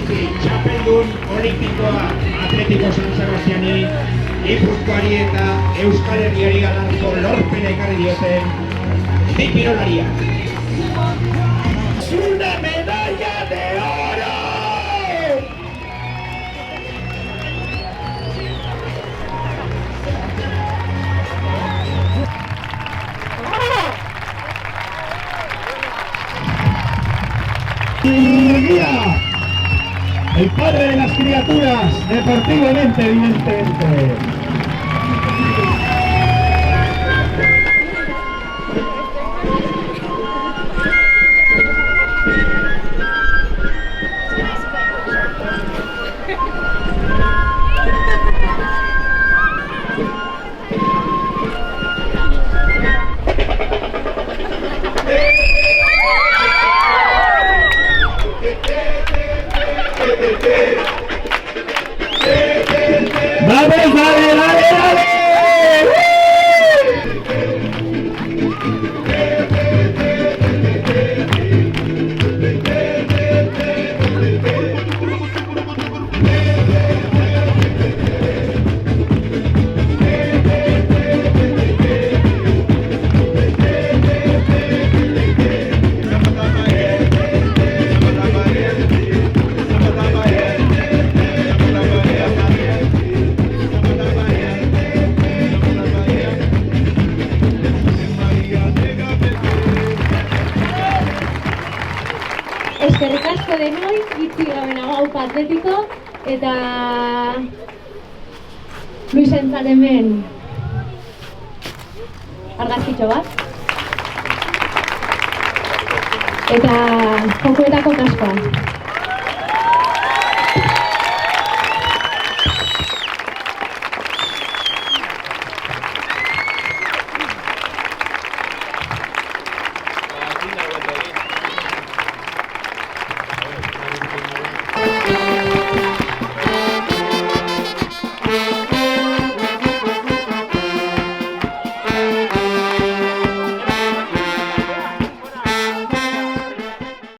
Urruti, txapeldun olimpikoa Atletiko San Sebastiani, Gipuzkoari eta Euskal Herriari galarriko lorpena ekarri dioten bi kirolariak. ¡Una medalla de oro! El padre de las criaturas, deportivamente, evidentemente. ¡Vamos, dale, dale, dale! Eskerrik asko denoi, itzi gabenago Aupa Atletiko eta Luis entzat hemen argazkitxo bat eta jokoetako kaskoa.